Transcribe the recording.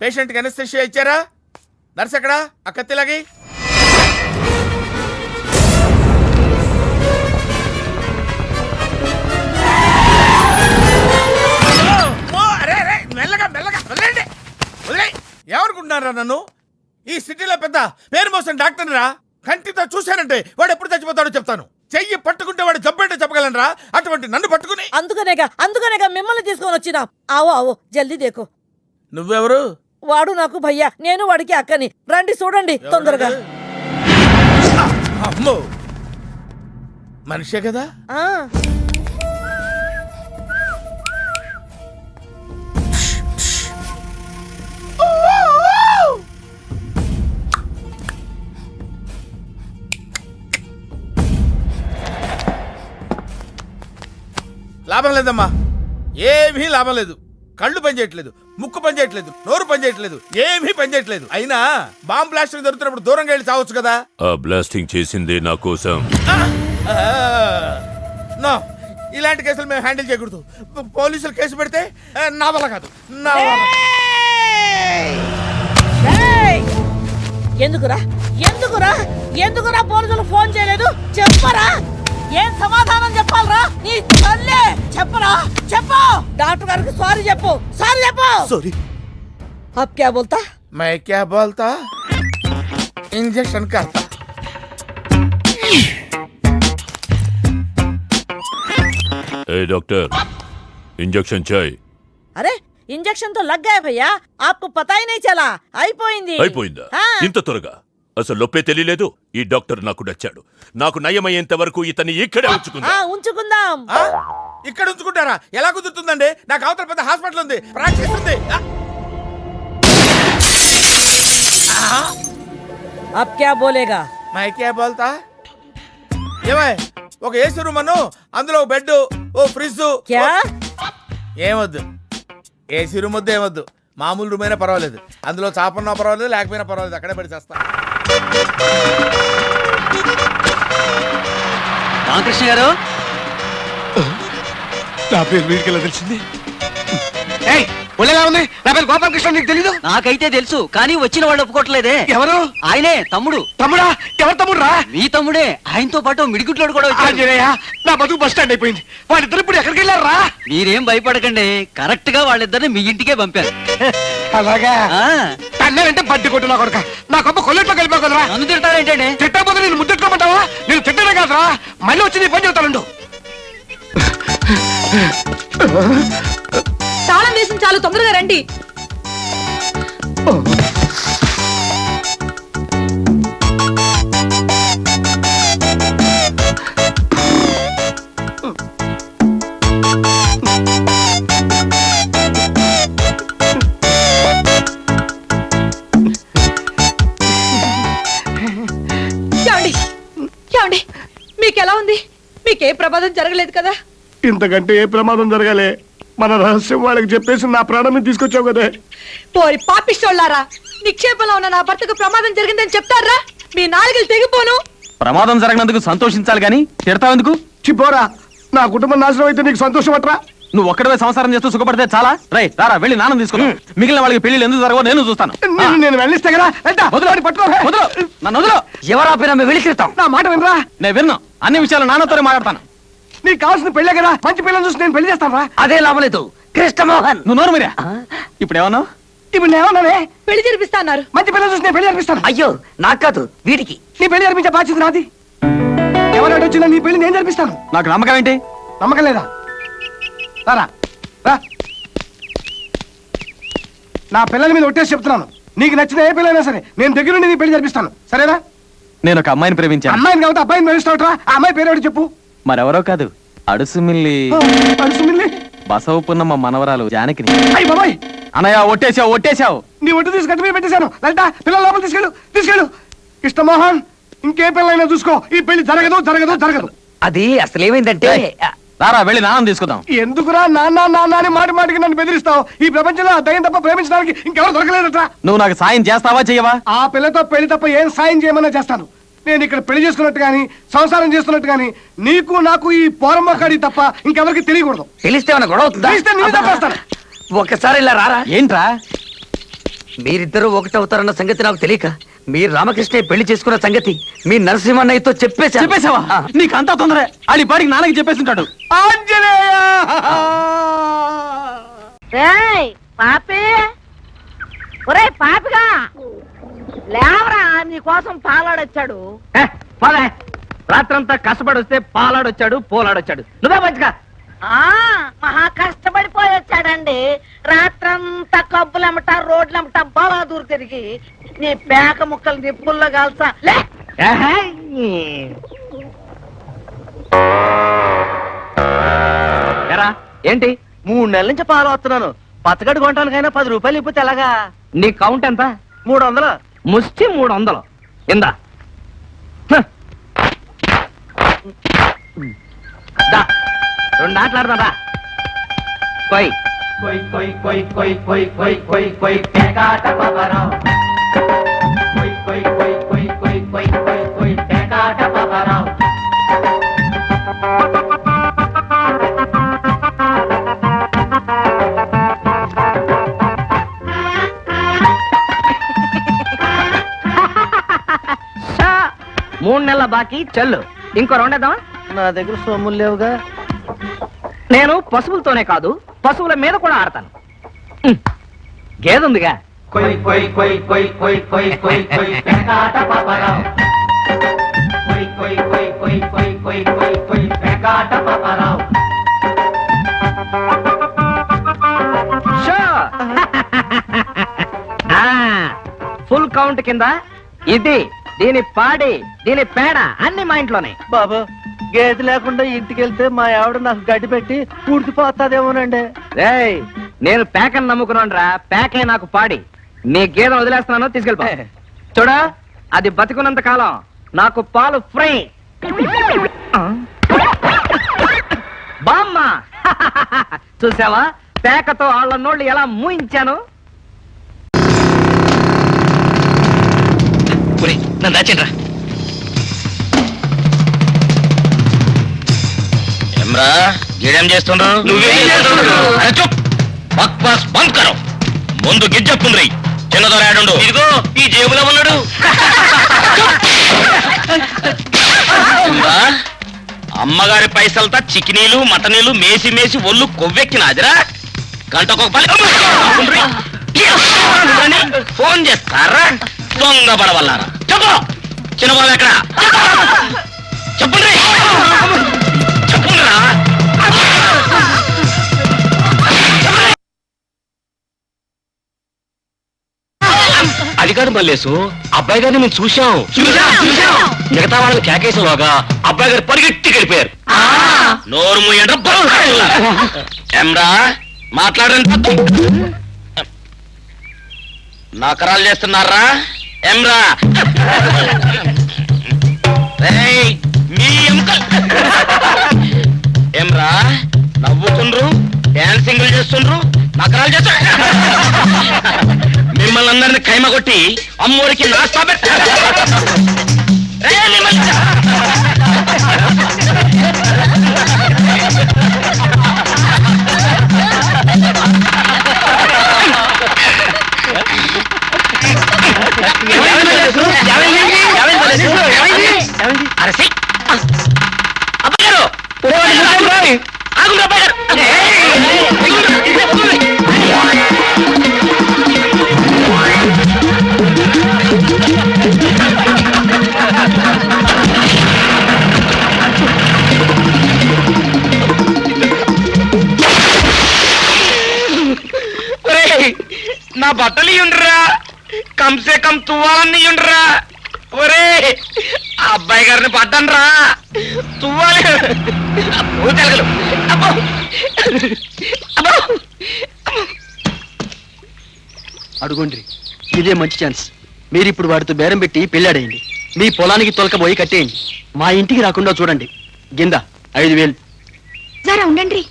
పేషెంట్కి అనస్థిషియా ఇచ్చారా? నర్స్ ఎక్కడా? ఆ కత్తిలాగి. మెల్లగా మెల్లగా వదిలేండి, వదిలే. ఏమనుకుంటున్నారా నన్ను? ఈ సిటీలో పెద్ద పేరు మోసిన డాక్టర్ రా. కంటితో చూశానంటే వాడు ఎప్పుడు చచ్చిపోతాడో చెప్తాను. చెయ్యి పట్టుకుంటే వాడు జబ్బేంటో చెప్పగలనరా? అటువంటి నన్ను పట్టుకుని. అందుకనేగా మిమ్మల్ని తీసుకొని వచ్చినా. ఆవో ఆవో జల్దీ దేకో. నువ్వెవరు? వాడు నాకు భయ్యా, నేను వాడికి అక్కని. రండి చూడండి తొందరగా. అమ్మో, మనిషే కదా? లాభం లేదమ్మా, ఏమీ లాభం లేదు. కళ్ళు పనిచేయట్లేదు, ముక్కు పనిచేయట్లేదు, నోరు పనిచేయట్లేదు, ఏమీ పనిచేయట్లేదు. అయినా బాంబ్ బ్లాస్టింగ్ జరుగుతున్నప్పుడు దూరంగా వెళ్ళి చావచ్చు కదా. ఆ బ్లాస్టింగ్ చేసింది నా కోసం. నో, ఇలాంటి కేసులు మేము హ్యాండిల్ చేయకూడదు. పోలీసులు కేసు పెడితే నా వల్ల కాదు, నా వల్ల. ఎందుకురా ఎందుకురా ఎందుకురా పోలీసులు ఫోన్ చేయలేదు? చెప్పరా, ఏం సమాధానం చెప్పాలరా? నీ తల్లే చెప్పరా, చెప్పు. డాక్టర్ గారికి సారీ చెప్పు, సారీ చెప్పు. సారీ. अब क्या बोलता? मैं क्या बोलता? इंजेक्शन करता. ए डॉक्टर, इंजेक्शन चाहिए. अरे इंजेक्शन तो लग गया भैया, आपको पता ही नहीं चला. అయిపోయిందా? ఇంత త్వరగా? అసలు లొప్పే తెలియలేదు. ఈ డాక్టర్ నాకు నచ్చాడు. నాకు నయమయ్యేంత వరకు ఇతన్ని ఇక్కడే ఉంచుకుందాం. ఇక్కడ ఉంచుకుంటారా? ఎలా కుదురుతుందండి? నాకు అవతల పెద్ద హాస్పిటల్ ఉంది, ప్రాక్టీస్ ఉంది. अब क्या बोलेगा? मैं क्या बोलता? ఏమై, ఒక ఏసీ రూమ్ అను, అందులో బెడ్, ఓ ఫ్రిడ్జ్. क्या? ఏమొద్దు, ఏసీ రూమ్ వద్దు, ఏమొద్దు. మామూలు రూమ్ అయినా పర్వాలేదు, అందులో చాపన్నా పర్వాలేదు, లేకపోయినా పర్వాలేదు, అక్కడే పడి చేస్తా. రామకృష్ణ గారు, నా పేరు వీడికి ఎలా తెలిసింది? ఒళ్ళగా ఉంది. నా పేరు గోపాలకృష్ణ, నీకు తెలీదు? నాకైతే తెలుసు, కానీ వచ్చిన వాళ్ళు ఒప్పుకోవట్లేదే. ఎవరు? ఆయనే, తమ్ముడు. తమ్ముడా? ఎవరు తమ్ముడు రా? మీ తమ్ముడే. ఆయనతో పాటు మిడిగుట్లోడు కూడా వచ్చాడు. నా బతుకు బస్ స్టాండ్ అయిపోయింది. వాళ్ళిద్దరు ఇప్పుడు ఎక్కడికి వెళ్ళారు రా? మీరేం భయపడకండి, కరెక్ట్ గా వాళ్ళిద్దరిని మీ ఇంటికే పంపారు. అలాగా? తన్నారంటే బడ్డి కొట్టు నా కొడుక. నా కొమ్మ కొల్లెట్లో కలిపా కదరా. నన్ను తింటారేంటండి? తిట్టకపోతే నేను ముద్దెట్టుకోమంటావా? నేను తిట్టనే కాదురా, మళ్ళీ వచ్చి నీ పని చెబుతాను. తాళం వేసిన చాలు, తొందరగా రండి. మీకెలా ఉంది? మీకే ప్రమాదం జరగలేదు కదా? ఇంతకంటే ఏ ప్రమాదం జరగాలి? మన రహస్యం వాళ్ళకి చెప్పేసి నా ప్రాణాన్ని తీసుకొచ్చావు కదా. పోరి పాపిస్తోళ్ళారా, నిక్షేపంలో ఉన్న నా భర్తకు ప్రమాదం జరిగిందని చెప్తారా? మీ నాలుగులు తెగిపోను. ప్రమాదం జరగనందుకు సంతోషించాలి గాని తిడతావెందుకు? చిపోరా, నా కుటుంబం నాశనం అయితే నీకు సంతోషం అట్రా? నువ్వు ఒక్కడవే సంసారం చేస్తూ సుఖపడితే చాలా. రారా వెళ్ళి నాన్న తీసుకున్నా. మిగిలిన వాళ్ళకి పెళ్లి ఎందుకు జరగవో నేను చూస్తాను. నేను వెళ్ళిస్తే కదా. నన్ను వదిలో. ఎవరా పేరు వెళ్ళి తిడతాం. నా మాట వినరా? నేను విన్ను. అన్ని విషయాలు నాన్నతోనే మాట్లాడతాను. నీకు కావాల్సిన పెళ్ళే కదా, మంచి పిల్లలు చూసి నేను పెళ్లి చేస్తాను రా. అదే లాభం లేదు కృష్ణమోహన్. నువ్వు నోరు మీరా. ఇప్పుడు ఏమన్నావు? ఇప్పుడు నేనేమన్నానే? పెళ్లి జరిపిస్తా అన్నారు. మంచి పిల్లలు చూసి నేను పెళ్లి జరిపిస్తాను. అయ్యో నాకు కాదు, వీడికి. నీ పెళ్లి జరిపించే బాధ్యత నాది. ఎవరైనా వచ్చినా నీ పెళ్లి నేను జరిపిస్తాను. నాకు నమ్మకం ఏంటి? నమ్మకం లేదా? రా రా. నా పిల్లల మీద ఒట్టేసి చెప్తున్నాను, నీకు నచ్చిన ఏ పిల్లైనా సరే నేను దగ్గరుండి నీ పెళ్లి జరిపిస్తాను, సరేనా? నేను ఒక అమ్మాయిని ప్రేమించాను. అమ్మాయిని కాబట్టి అబ్బాయిని ప్రేమిస్తావుట్రా? ఆ అమ్మాయి పేరు చెప్పు. మరెవరో కాదు, అడుసుమిల్లి అడుసుమిల్లి బసవపున్నమ్మ మనవరాలు జానకిని. అయ్యి బాబాయ్, అన్నయ్య ఒట్టేసావు ఒట్టేసావు. నీ ఒట్టు తీసి కట్టి మీద పెట్టేశాను. లలిత, పిల్లల లోపల తీసుకెళ్ళు. కృష్ణమోహన్, ఇంకే పిల్లైనా చూసుకో, ఈ పెళ్లి జరగదు. అది అసలు ఏమైందంటే, రారా వెళ్ళి నాన్న తీసుకుందాం. ఎందుకురా నాన్న అని మాటికి నన్ను బెదిరిస్తావు? ఈ ప్రపంచంలో ఆ దయ్యం తప్ప ప్రేమించడానికి ఇంకెవరు దొరకలేదట. నువ్వు నాకు సాయం చేస్తావా చెయ్యవా? ఆ పిల్లతో పెళ్లి తప్ప ఏం సాయం చేయమన్నా చేస్తాను. నేను ఇక్కడ పెళ్లి చేసుకున్నట్టు గాని సంసారం చేస్తున్నట్టు గాని నీకు నాకు ఈ పోరమ్మకాడి తప్ప ఇంకెవరికి తెలియకూడదు. తెలిస్తే గొడవ అవుతుందా? తెలిస్తే నేను తప్పేస్తాను. ఒకసారి ఇలా రారా. ఏంట్రా? మీరిద్దరూ ఒకటవుతారన్న సంగతి నాకు తెలియక మీరు రామకృష్ణ పెళ్లి చేసుకున్న సంగతి మీ నరసింహన్నయ్యతో చెప్పేసావా నీకు అంతా తొందరే ఆడి పాడికి నాన్నకి చెప్పేస్తుంటాడు. పాపి ఒరే పాపిగా లేవరా నీకోసం పాలాడొచ్చాడు. రాత్రంతా కష్టపడి వస్తే పాలాడొచ్చాడు పోలాడొచ్చాడు. నువ్వే మంచిగా మహా కష్టపడిపోయి వచ్చాడండి. రాత్రంతా కబ్బులమ్మట రోడ్లమ్మట బాలాదూరు తిరిగి నీ పేక ముక్కలు నిప్పుల్లో కాల్సా. ఏంటి 3 నెలల నుంచి పాలు వస్తున్నాను. పచ్చగడ్డి కొనటానికైనా 10 రూపాయలు ఇప్పితే ఎలాగా? నీ కౌంట్ ఎంత? 300. ముష్టి 300 ఇందా. రెండు ఆటలాడదా కొయ్ కొయ్ కొయ్ కొయ్ కొయ్ కొయ్ కొయ్ కొయ్ కొయ్ పేకాట పాపరావు కొయ్ కొయ్ కొయ్ కొయ్ కొయ్ కొయ్ కొయ్ కొయ్ పేకాట పాపరావు. మూడు నెలల బాకీ చెల్లు. ఇంకో రెండేద్దామా? నా దగ్గర సొమ్ములు లేవుగా. నేను పశువులతోనే కాదు పశువుల మీద కూడా ఆడతాను. గేదుందిగా. కొయ్ కొయ్ కొయ్ కొయ్ కొయ్ కొయ్ కొయ్ కొయ్ పేకాట పాపరావు కొయ్ కొయ్ కొయ్ కొయ్ కొయ్ కొయ్ కొయ్ కొయ్ పేకాట పాపరావు. ఫుల్ కౌంట్ కింద ఇది దీని పాడి దీని పేడ అన్ని మా ఇంట్లోనే. బాబు గేదె లేకుండా ఇంటికి వెళ్తే మా ఆవిడ నాకు గడ్డి పెట్టి పూడ్చిపోతాదేమోనండి. రేయ్ నేను పేకని నమ్ముకున్నాను రా. పేకే నాకు పాడి. నీ గేదెను వదిలేస్తున్నాను తీసుకెళ్ళిపో. చూడా అది బతికున్నంత కాలం నాకు పాలు ఫ్రీ. బామ్మ చూసావా పేకతో వాళ్ళ నోళ్ళు ఎలా మూయించాను. నన్ను దాచండి రా. ఏమ్రా గీడేం చేస్తుండ్రు? ముందు గిజ్జప్పుండ్రి చిన్నదొరాడు. ఇదిగో ఈ జేబులో ఉన్నాడు. అమ్మగారి పైసలతో చికినీలు మటనీలు మేసి మేసి ఒళ్ళు కొవ్వెక్కినాదిరా. గంటకొక ఫోన్ చేస్తారా దొంగ పడవల్లారా. చెప్పు చిన్నబాబు ఎక్కడ? చెప్పండి చెప్పుండ్రా. అది కాదు మల్లేసు, అబ్బాయి గారిని మేము చూసాం. మిగతా వాళ్ళని కేకేసేలోగా అబ్బాయి గారు పరిగెత్తి గడిపారు. నోరు మూయండి. ఏమ్రా మాట్లాడండి. నకరాలు చేస్తున్నారా ఏమ్రా? మీ ఏమ్రా నవ్వుతుండ్రు డాన్సింగ్ చేస్తుండ్రు నకరాలు చేస్తా. మిమ్మల్ని అందరినీ ఖైమ కొట్టి అమ్మోరికి నాస్తా పెట్ట. అరసి అబ్బాయి గారు ఆగుండ్రు. అబ్బాయి గారు నా బట్టలు ఇయ్యుండ్రా. కంసే కం తువ్వాలన్నీ ఇయ్యుండ్రా. ఒరే అబ్బాయి గారిని పడ్డాన్రా. తువ్వాలి అడుగుండ్రి ఇదే మంచి ఛాన్స్. మీరిప్పుడు వాడితో బేరం పెట్టి పెళ్ళాడేయండి. మీ పొలానికి తొలకపోయి కట్టేయండి. మా ఇంటికి రాకుండా చూడండి. గింద 5000. జరా ఉండండి.